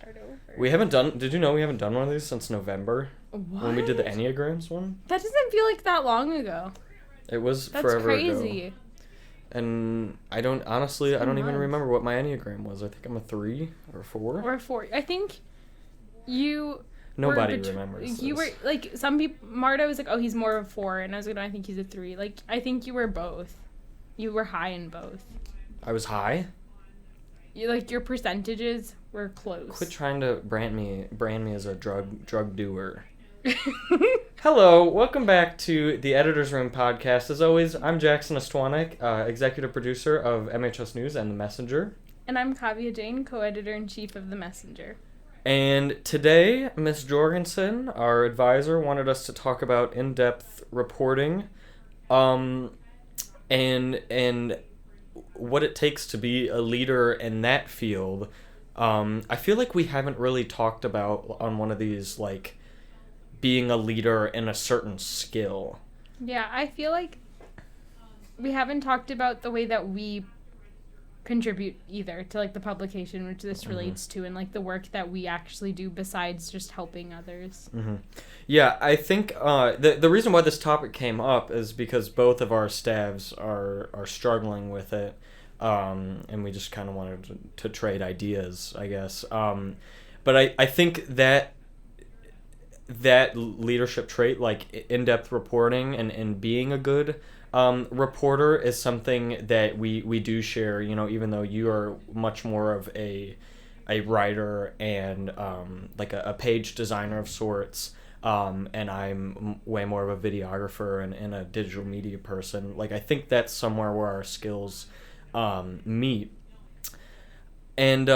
start over. We haven't done... Did you know we haven't done one of these since November? What? When we did the Enneagrams one? That doesn't feel like that long ago. It was That's forever crazy. ago. And I don't... Honestly, I don't even remember what my Enneagram was. I think I'm a 3 or a 4. Or a 4. I think you... Nobody remembers You this. were, like, some people... Marta was like, oh, he's more of a 4. And I was like, no, I think he's a 3. Like, I think you were both. You were high in both. I was high? Like, your percentages were close. Quit trying to brand me as a drug doer. Hello, welcome back to the Editor's Room podcast. As always, I'm Jackson Estwanek, executive producer of MHS News and The Messenger. And I'm Kavya Jane, co-editor-in-chief of The Messenger. And today, Ms. Jorgensen, our advisor, wanted us to talk about in-depth reporting, and what it takes to be a leader in that field. I feel like we haven't really talked about on one of these, like, being a leader in a certain skill. Yeah, I feel like we haven't talked about the way that we contribute either to, like, the publication which this relates to, and, like, the work that we actually do besides just helping others. Mm-hmm. Yeah, I think the reason why this topic came up is because both of our staffs are struggling with it, and we just kind of wanted to trade ideas, I guess. But I think that leadership trait, like in-depth reporting and being a good reporter, is something that we do share, you know, even though you are much more of a writer and like a page designer of sorts, and I'm way more of a videographer and a digital media person. Like, I think that's somewhere where our skills meet, and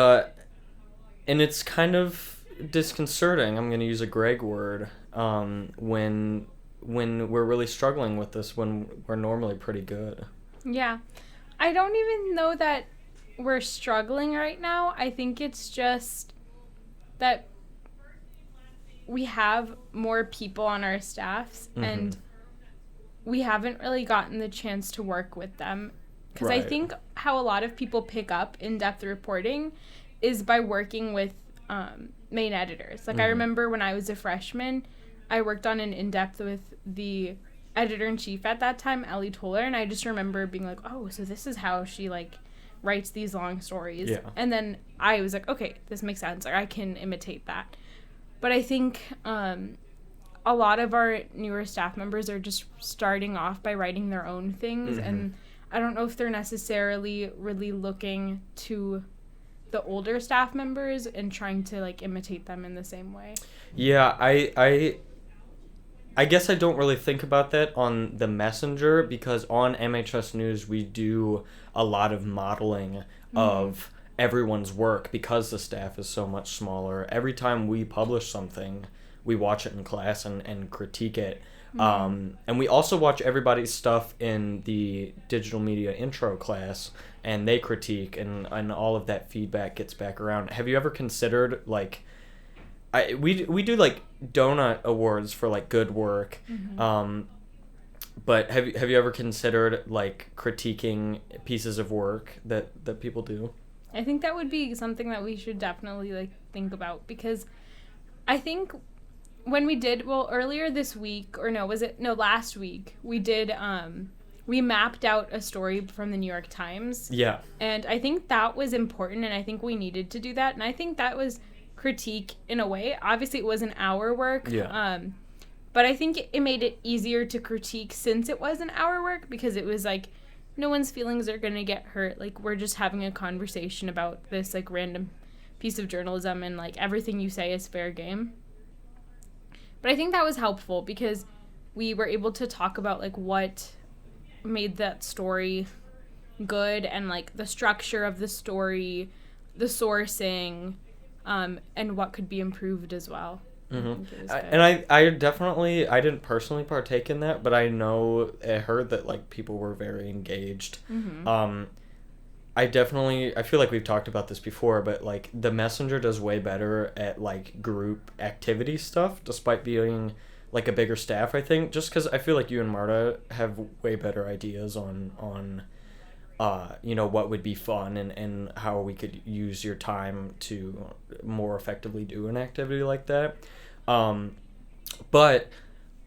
it's kind of disconcerting, I'm going to use a Greg word, when we're really struggling with this when we're normally pretty good. Yeah. I don't even know that we're struggling right now. I think it's just that we have more people on our staffs, and we haven't really gotten the chance to work with them. Because I think how a lot of people pick up in-depth reporting is by working with main editors. Like, I remember when I was a freshman, I worked on an in-depth with the editor-in-chief at that time, Ellie Toller, and I just remember being like, oh, so this is how she, like, writes these long stories. Yeah. And then I was like, okay, this makes sense. Like, I can imitate that. But I think a lot of our newer staff members are just starting off by writing their own things, and I don't know if they're necessarily really looking to the older staff members and trying to, like, imitate them in the same way. Yeah, I guess I don't really think about that on The Messenger, because on MHS News we do a lot of modeling of everyone's work because the staff is so much smaller. Every time we publish something, we watch it in class and critique it. And we also watch everybody's stuff in the digital media intro class, and they critique, and all of that feedback gets back around. Have you ever considered, like, we do, like, donut awards for, like, good work, but have you ever considered, like, critiquing pieces of work that people do? I think that would be something that we should definitely, like, think about, because I think when we did, earlier this week, last week, we did, we mapped out a story from the New York Times. Yeah. And I think that was important, and I think we needed to do that, and I think that was critique in a way. Obviously, it wasn't our work. Yeah. But I think it made it easier to critique since it wasn't our work, because it was like, no one's feelings are going to get hurt. Like, we're just having a conversation about this, like, random piece of journalism, and, like, everything you say is fair game. But I think that was helpful because we were able to talk about, like, what made that story good, and, like, the structure of the story, the sourcing, and what could be improved as well. I definitely, I didn't personally partake in that, but I heard that, like, people were very engaged. I feel like we've talked about this before, but, like, The Messenger does way better at, like, group activity stuff, despite being, like, a bigger staff, I think, just because I feel like you and Marta have way better ideas on what would be fun and how we could use your time to more effectively do an activity like that. But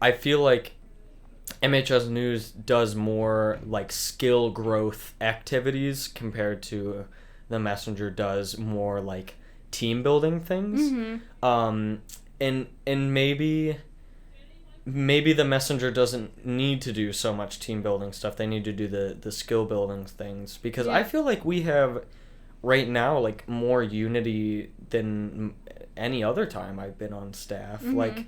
I feel like MHS News does more like skill growth activities compared to the Messenger does more like team building things. And maybe the Messenger doesn't need to do so much team building stuff. They need to do the skill building things, because I feel like we have right now like more unity than any other time I've been on staff. Like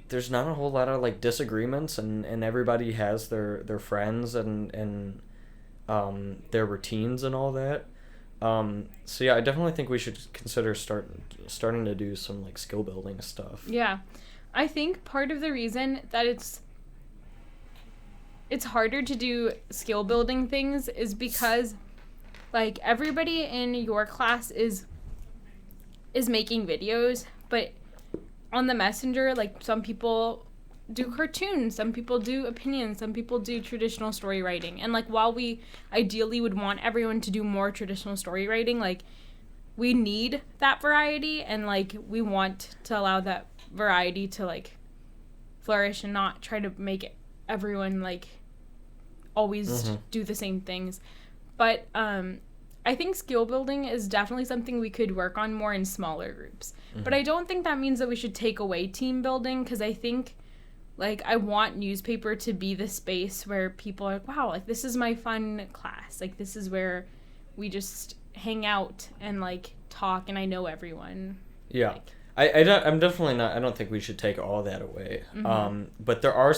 there's not a whole lot of like disagreements, and everybody has their friends and their routines and all that. So yeah, I definitely think we should consider starting to do some like skill building stuff. Yeah. I think part of the reason that it's harder to do skill building things is because like everybody in your class is making videos, but on the Messenger, like some people do cartoons, some people do opinions, some people do traditional story writing. And like while we ideally would want everyone to do more traditional story writing, like we need that variety, and like we want to allow that variety to like flourish and not try to make everyone like always do the same things. But I think skill building is definitely something we could work on more in smaller groups. But I don't think that means that we should take away team building, because I think like I want newspaper to be the space where people are like, wow, like this is my fun class. Like this is where we just hang out and like talk and I know everyone. Yeah. Like, I'm definitely not, I don't think we should take all that away. But there are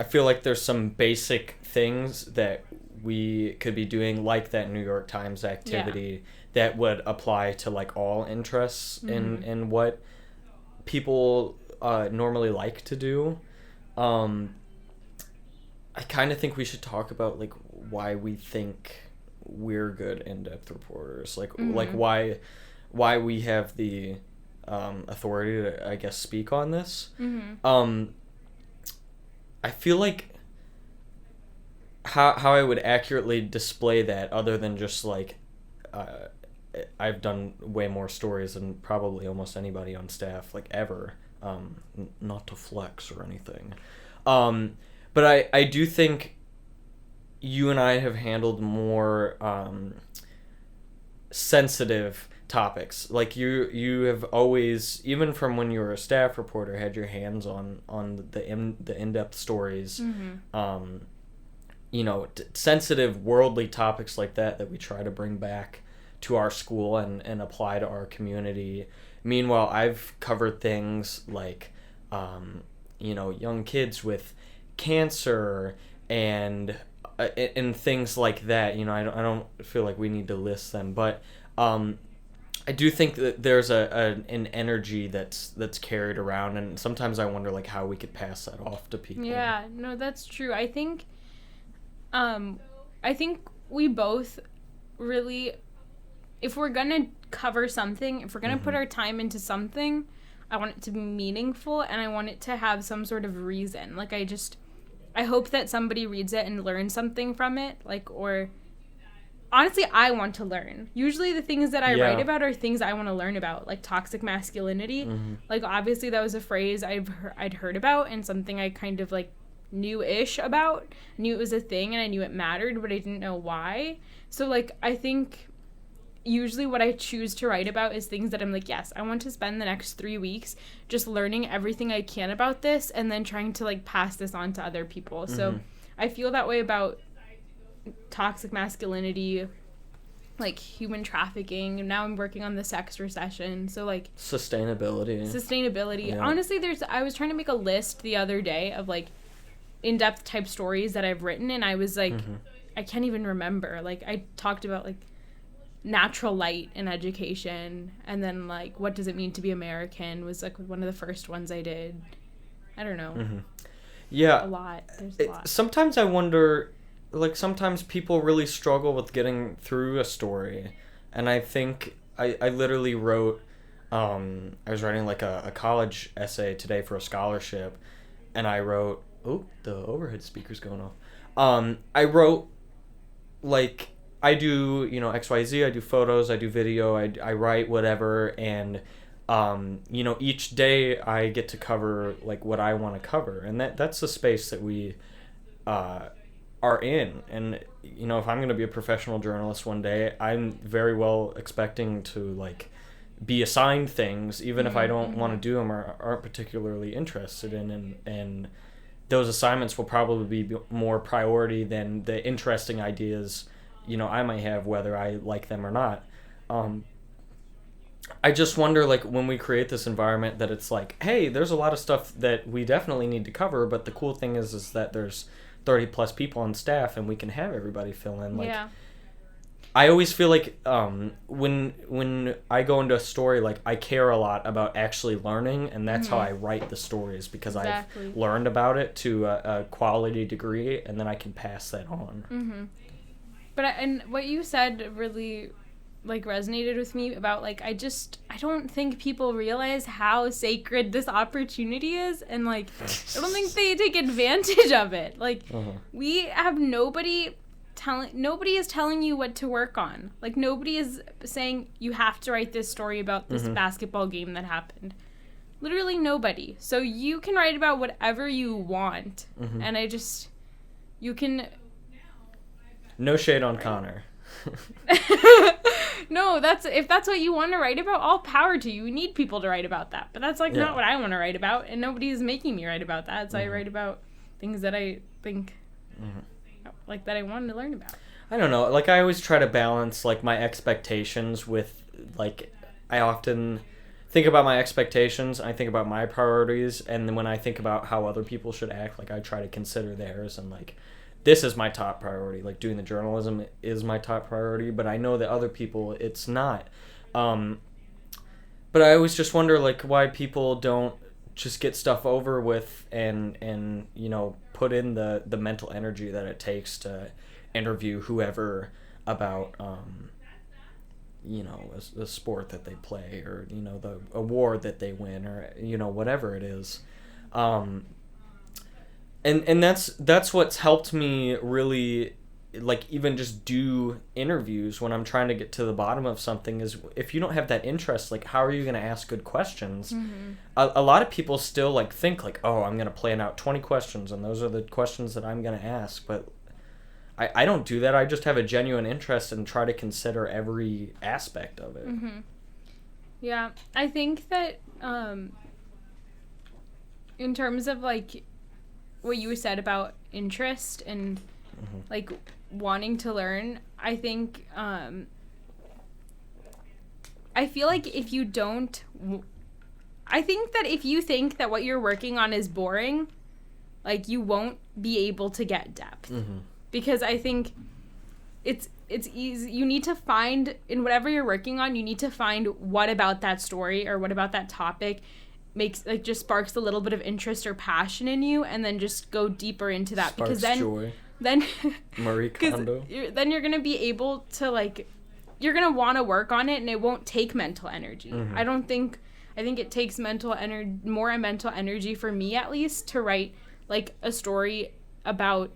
I feel like there's some basic things that we could be doing, like that New York Times activity that would apply to like all interests in what people normally like to do. I kind of think we should talk about like why we think we're good in-depth reporters, like why we have the authority to, I guess, speak on this. I feel like how I would accurately display that, other than just like I've done way more stories than probably almost anybody on staff like ever, not to flex or anything, but I do think you and I have handled more sensitive topics. Like you have always, even from when you were a staff reporter, had your hands on the in-depth stories. Sensitive worldly topics like that we try to bring back to our school and apply to our community. Meanwhile, I've covered things like young kids with cancer and things like that. I don't feel like we need to list them, but I do think that there's an energy that's carried around, and sometimes I wonder like how we could pass that off to people. Yeah, no, that's true. I think we both really, if we're gonna cover something, if we're gonna put our time into something, I want it to be meaningful, and I want it to have some sort of reason. Like I hope that somebody reads it and learns something from it, like, or honestly, I want to learn. Usually the things that I write about are things I want to learn about, like toxic masculinity. Like obviously that was a phrase I'd heard about and something I kind of like knew-ish about. Knew it was a thing and I knew it mattered, but I didn't know why. So like I think usually what I choose to write about is things that I'm like, yes, I want to spend the next 3 weeks just learning everything I can about this and then trying to like pass this on to other people. So I feel that way about toxic masculinity, like human trafficking, and now I'm working on the sex recession. So like sustainability. Yeah. Honestly, I was trying to make a list the other day of like in-depth type stories that I've written, and I was like I can't even remember. Like I talked about like natural light in education, and then like what does it mean to be American was like one of the first ones I did. I don't know. Yeah. There's a lot. Sometimes I wonder, like sometimes people really struggle with getting through a story, and I think I literally wrote I was writing like a college essay today for a scholarship, and I wrote, oh, the overhead speaker's going I wrote, like, I do, you know, XYZ, I do photos, I do video, I write whatever, and you know, each day I get to cover like what I want to cover, and that's the space that we are in. And you know, if I'm going to be a professional journalist one day, I'm very well expecting to like be assigned things, even if I don't want to do them or aren't particularly interested in, and those assignments will probably be more priority than the interesting ideas, you know, I might have, whether I like them or not. I just wonder, like, when we create this environment that it's like, hey, there's a lot of stuff that we definitely need to cover, but the cool thing is that there's 30 plus people on staff and we can have everybody fill in. Like, Yeah. I always feel like when I go into a story, like, I care a lot about actually learning, and that's how I write the stories, because Exactly. I've learned about it to a quality degree, and then I can pass that on. But and what you said really like resonated with me about like I don't think people realize how sacred this opportunity is, and like I don't think they take advantage of it. Like we have nobody is telling you what to work on. Like nobody is saying you have to write this story about this basketball game that happened. Literally nobody. So you can write about whatever you want, and you can. No shade on Connor. No, if that's what you want to write about, all power to you. You need people to write about that. But that's like not what I want to write about, and nobody is making me write about that. So I write about things that I think like that I wanted to learn about. I don't know. Like, I always try to balance like my expectations with, like, I often think about my expectations, I think about my priorities, and then when I think about how other people should act, like, I try to consider theirs, and like, this is my top priority. Like, doing the journalism is my top priority, but I know that other people, it's not. But I always just wonder, like, why people don't just get stuff over with and you know, put in the mental energy that it takes to interview whoever about, you know, a sport that they play, or, you know, the award that they win, or, you know, whatever it is. And that's what's helped me really, like, even just do interviews when I'm trying to get to the bottom of something, is if you don't have that interest, like, how are you going to ask good questions? A lot of people still, like, think, like, oh, I'm going to plan out 20 questions, and those are the questions that I'm going to ask. But I don't do that. I just have a genuine interest and try to consider every aspect of it. Yeah, I think that in terms of, like, what you said about interest and like wanting to learn, I think I feel like if you don't I think that if you think that what you're working on is boring, like, you won't be able to get depth. Because I think it's easy. You need to find, in whatever you're working on, you need to find what about that story or what about that topic makes, like, just sparks a little bit of interest or passion in you, and then just go deeper into that. Sparks because then joy. Then Marie Kondo. Then you're gonna be able to, like, you're gonna want to work on it, and it won't take mental energy. I think it takes more mental energy, for me at least, to write, like, a story about,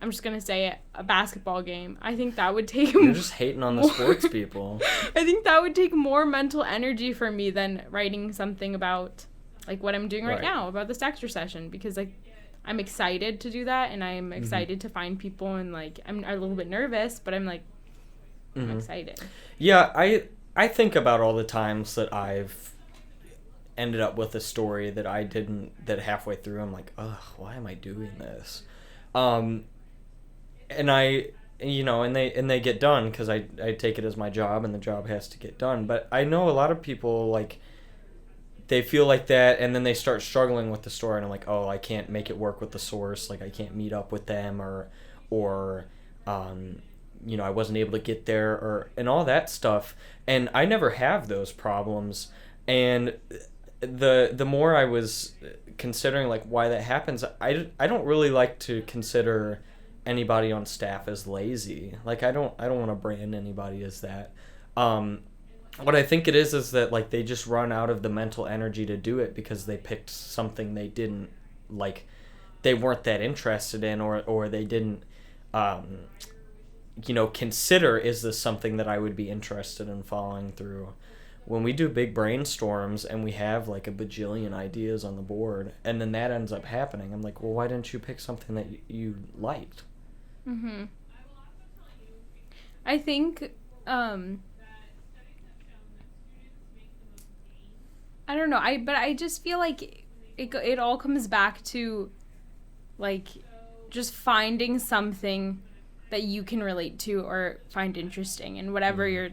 I'm just gonna say it, a basketball game. I think that would take. You're just hating on the sports people. I think that would take more mental energy for me than writing something about, like, what I'm doing right now, about this extra session, because, like, I'm excited to do that, and I'm excited to find people, and, like, I'm a little bit nervous, but I'm, like, I'm excited. Yeah, I think about all the times that I've ended up with a story that I didn't, that halfway through I'm like, ugh, why am I doing this? And I, you know, and they get done, because I take it as my job, and the job has to get done. But I know a lot of people, like, they feel like that, and then they start struggling with the story, and I'm like, oh, I can't make it work with the source, like, I can't meet up with them, or you know, I wasn't able to get there, and all that stuff. And I never have those problems. And the more I was considering, like, why that happens, I don't really like to consider anybody on staff as lazy. Like, I don't want to brand anybody as that. What I think it is that, like, they just run out of the mental energy to do it because they picked something they didn't, like, they weren't that interested in, or they didn't consider, is this something that I would be interested in following through. When we do big brainstorms and we have like a bajillion ideas on the board and then that ends up happening, I'm like, well, why didn't you pick something that you liked? Mm-hmm. I think, I don't know, but I just feel like it all comes back to, like, just finding something that you can relate to or find interesting in whatever you're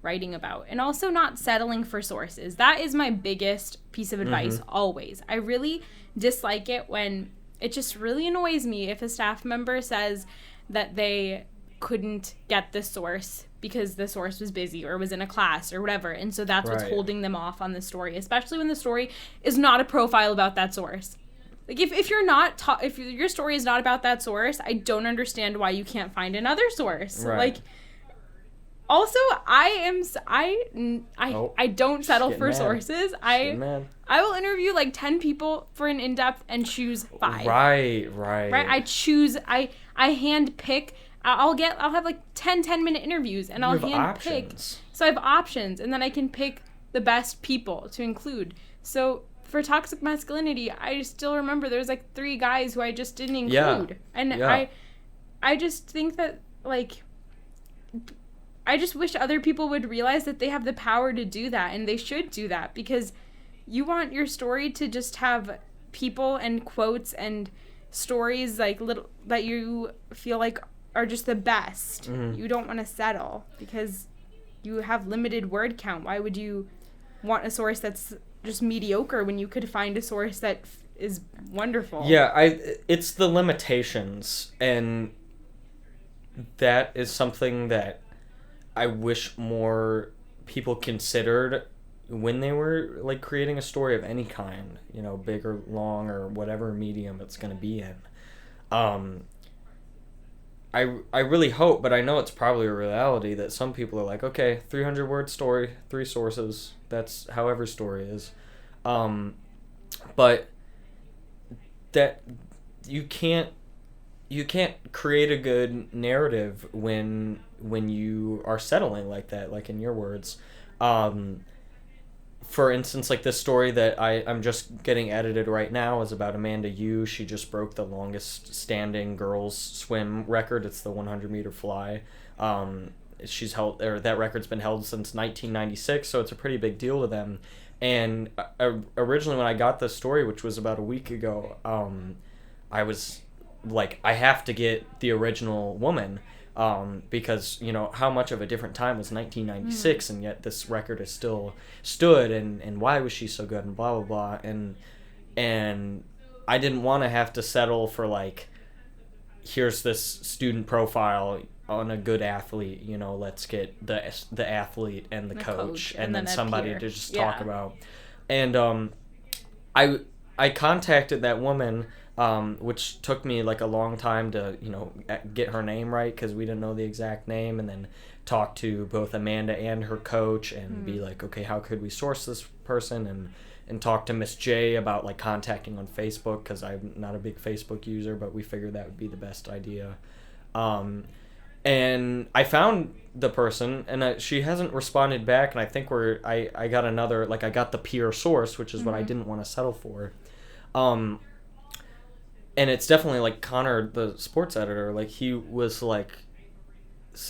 writing about. And also not settling for sources. That is my biggest piece of advice, always. I really dislike it when it just really annoys me if a staff member says that they couldn't get the source because the source was busy or was in a class or whatever, and so that's what's holding them off on the story, especially when the story is not a profile about that source. Like, if you're not if your story is not about that source, I don't understand why you can't find another source. Like, also, I don't settle for sources. I will interview like 10 people for an in-depth and choose 5. Right. I hand pick. I'll have like 10-minute interviews, and I'll hand pick. So I have options, and then I can pick the best people to include. So for toxic masculinity, I still remember there's like 3 guys who I just didn't include. I just think that, like, I just wish other people would realize that they have the power to do that, and they should do that, because you want your story to just have people and quotes and stories like little that you feel like are just the best. You don't want to settle because you have limited word count. Why would you want a source that's just mediocre when you could find a source that is wonderful? Yeah, it's the limitations, and that is something that I wish more people considered when they were like creating a story of any kind, big or long or whatever medium it's going to be in. I really hope, but I know it's probably a reality, that some people are like, okay, 300-word story, 3 sources, that's how every story is. But that you can't create a good narrative when you are settling like that, like in your words. For instance, like this story that I'm just getting edited right now is about Amanda Yu. She just broke the longest standing girls swim record. It's the 100-meter fly. She's held, or that record's been held since 1996, so it's a pretty big deal to them. And originally when I got this story, which was about a week ago, I was like, I have to get the original woman, because how much of a different time was 1996, and yet this record is still stood, and why was she so good, and blah blah blah, and I didn't want to have to settle for like, here's this student profile on a good athlete, let's get the athlete and the coach and then somebody to just talk about. And I contacted that woman, which took me like a long time to get her name right, because we didn't know the exact name, and then talk to both Amanda and her coach and be like, okay, how could we source this person, and talk to Miss J about like contacting on Facebook, because I'm not a big Facebook user, but we figured that would be the best idea. And I found the person, and she hasn't responded back, and I think I got another, like, I got the peer source, which is what I didn't want to settle for. And it's definitely like Connor, the sports editor, like he was like,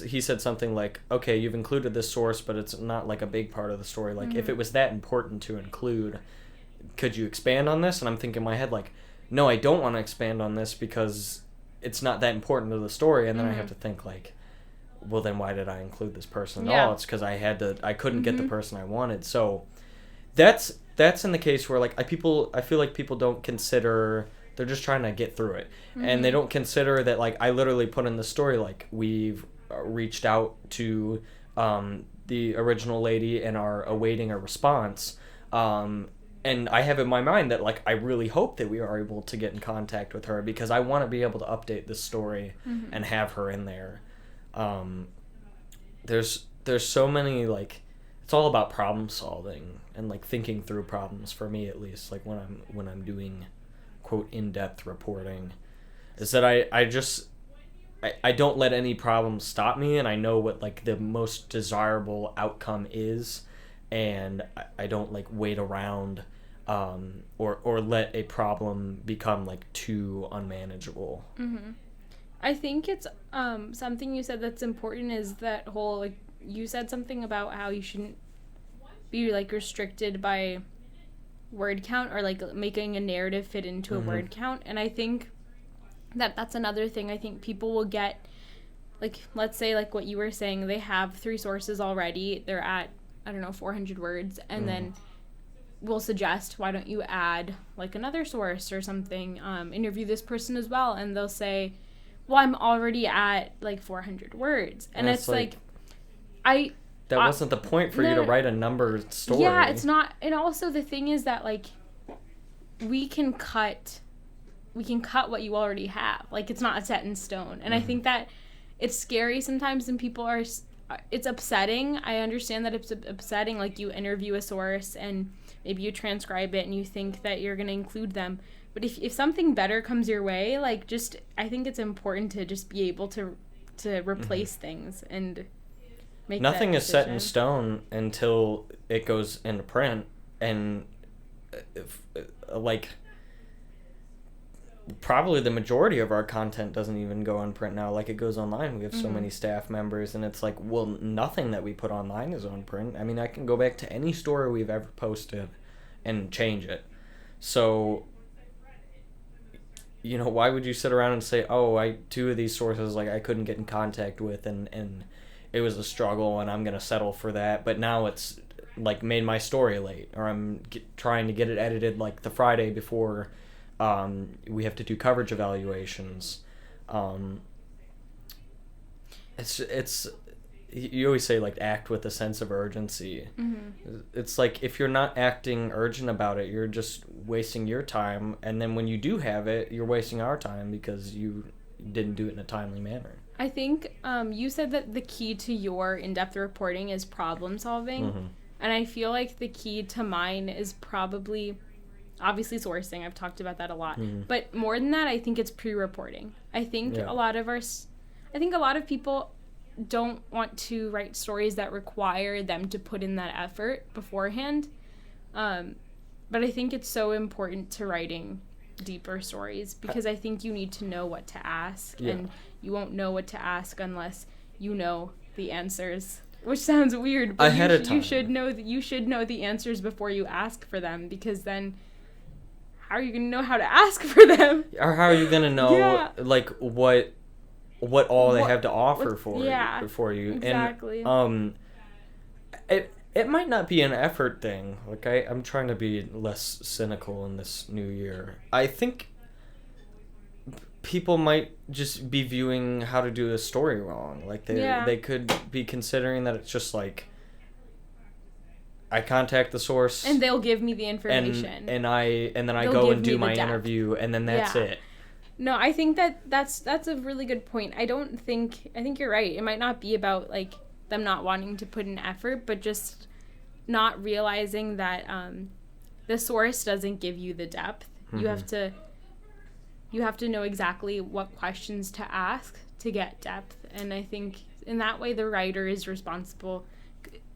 he said something like, okay, you've included this source, but it's not like a big part of the story. Like, if it was that important to include, could you expand on this? And I'm thinking in my head, like, no, I don't want to expand on this because it's not that important to the story. And then I have to think like, well, then why did I include this person at all? It's because I couldn't get the person I wanted. So that's in the case where like I feel like people don't consider, they're just trying to get through it. And they don't consider that, like, I literally put in the story, like, we've reached out to the original lady and are awaiting a response. And I have in my mind that, like, I really hope that we are able to get in contact with her, because I want to be able to update this story and have her in there. There's so many, like, it's all about problem solving and like thinking through problems, for me at least, like when I'm doing quote in-depth reporting is that I don't let any problems stop me, and I know what like the most desirable outcome is, and I don't like wait around or let a problem become like too unmanageable. Mm-hmm. I think it's something you said that's important is that whole, like, you said something about how you shouldn't be like restricted by word count or like making a narrative fit into a word count. And I think that's another thing. I think people will get, like, let's say like what you were saying, they have 3 sources already, they're at, I don't know, 400 words, and then we'll suggest, why don't you add like another source or something, interview this person as well, and they'll say, well, I'm already at like 400 words, and it's like that wasn't the point for you to write a numbered story. Yeah, it's not. And also the thing is that like we can cut what you already have. Like, it's not set in stone. And I think that it's scary sometimes, and people are, it's upsetting. I understand that it's upsetting. Like, you interview a source and maybe you transcribe it and you think that you're going to include them. But if something better comes your way, like, just, I think it's important to just be able to replace things and make nothing that is set in decision. stone until it goes into print, and like probably the majority of our content doesn't even go on print now. Like, it goes online. We have so many staff members, and it's like, well, nothing that we put online is on print. I mean, I can go back to any story we've ever posted and change it. So, you know, why would you sit around and say, oh, 2 of these sources, like, I couldn't get in contact with, and it was a struggle, and I'm going to settle for that. But now it's, like, made my story late, or I'm trying to get it edited, like, the Friday before we have to do coverage evaluations. It's you always say, like, act with a sense of urgency. It's like, if you're not acting urgent about it, you're just wasting your time, and then when you do have it, you're wasting our time because you didn't do it in a timely manner. I think you said that the key to your in-depth reporting is problem solving, and I feel like the key to mine is probably, obviously, sourcing. I've talked about that a lot, but more than that, I think it's pre-reporting. I think a lot of people don't want to write stories that require them to put in that effort beforehand, but I think it's so important to writing deeper stories, because I think you need to know what to ask, and you won't know what to ask unless you know the answers, which sounds weird, but ahead of time. You should know the answers before you ask for them, because then how are you going to know how to ask for them? Or how are you going to know like what all they have to offer for you? Exactly. And it might not be an effort thing. Like, I'm trying to be less cynical in this new year. I think people might just be viewing how to do a story wrong. Like, they could be considering that it's just like, I contact the source and they'll give me the information, and then I go and do my interview, and then that's it. No, I think that's a really good point. I think you're right. It might not be about like them not wanting to put in effort, but just not realizing that the source doesn't give you the depth. You have to know exactly what questions to ask to get depth, and I think in that way the writer is responsible.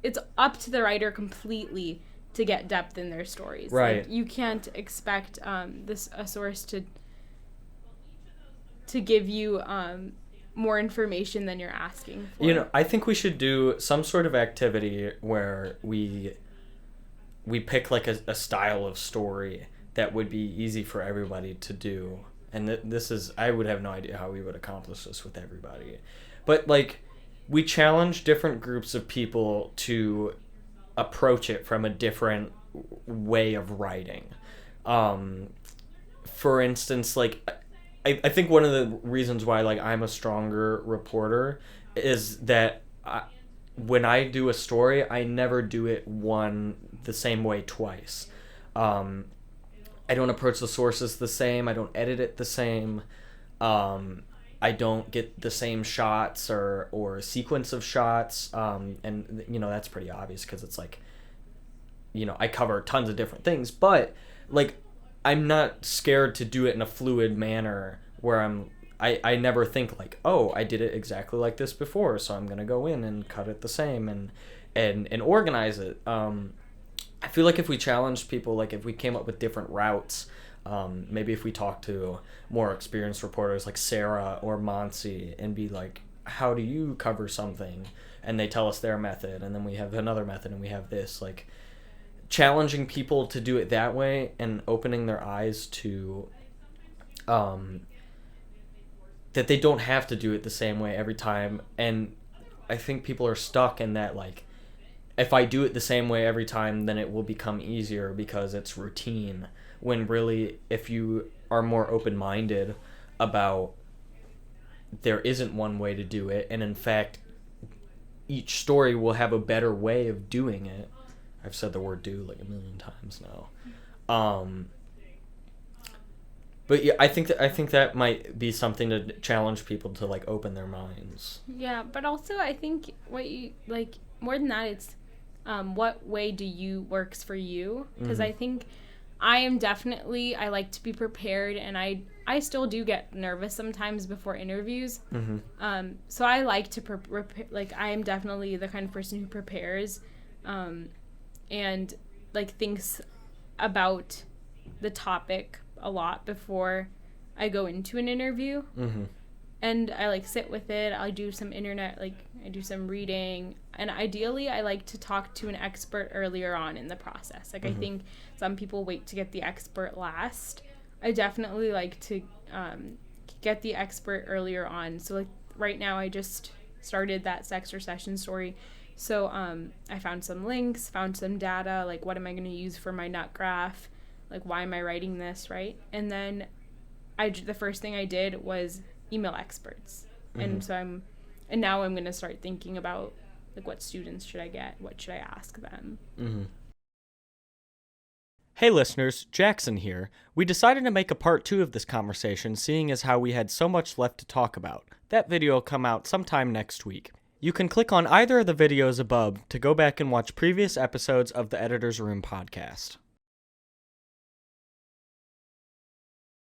It's up to the writer completely to get depth in their stories. Right. Like, you can't expect a source to give you more information than you're asking for. You know, I think we should do some sort of activity where we pick like a style of story that would be easy for everybody to do. And this is, I would have no idea how we would accomplish this with everybody. But like, we challenge different groups of people to approach it from a different way of writing. For instance, like, I think one of the reasons why, like, I'm a stronger reporter is that when I do a story, I never do it the same way twice. I don't approach the sources the same. I don't edit it the same. I don't get the same shots or sequence of shots. And, you know, that's pretty obvious because it's like, you know, I cover tons of different things. But, like, I'm not scared to do it in a fluid manner where I never think like, oh, I did it exactly like this before, so I'm gonna go in and cut it the same and organize it. I feel like if we challenged people, like if we came up with different routes, maybe if we talked to more experienced reporters like Sarah or Monsi and be like, how do you cover something? And they tell us their method, and then we have another method, and we have this, like, challenging people to do it that way and opening their eyes to that they don't have to do it the same way every time. And I think people are stuck in that, like, if I do it the same way every time, then it will become easier because it's routine. When really, if you are more open-minded about there isn't one way to do it, and in fact, each story will have a better way of doing it. I've said the word "do" like a million times now. But yeah, I think that might be something to challenge people to, like, open their minds. Yeah, but also I think what you, like, more than that, it's what way do you works for you? Because I think I am definitely, I like to be prepared, and I still do get nervous sometimes before interviews. So I like to like, I am definitely the kind of person who prepares and, like, thinks about the topic a lot before I go into an interview. And I, like, sit with it. I do some I do some reading, and ideally I like to talk to an expert earlier on in the process. Like, I think some people wait to get the expert last. I definitely like to get the expert earlier on. So, like, right now I just started that sex recession story. So I found some links, found some data, like, what am I going to use for my nut graph? Like, why am I writing this, right? And then the first thing I did was email experts. And so now I'm going to start thinking about, like, what students should I get? What should I ask them? Hey listeners, Jackson here. We decided to make a part 2 of this conversation, seeing as how we had so much left to talk about. That video will come out sometime next week. You can click on either of the videos above to go back and watch previous episodes of the Editor's Room podcast.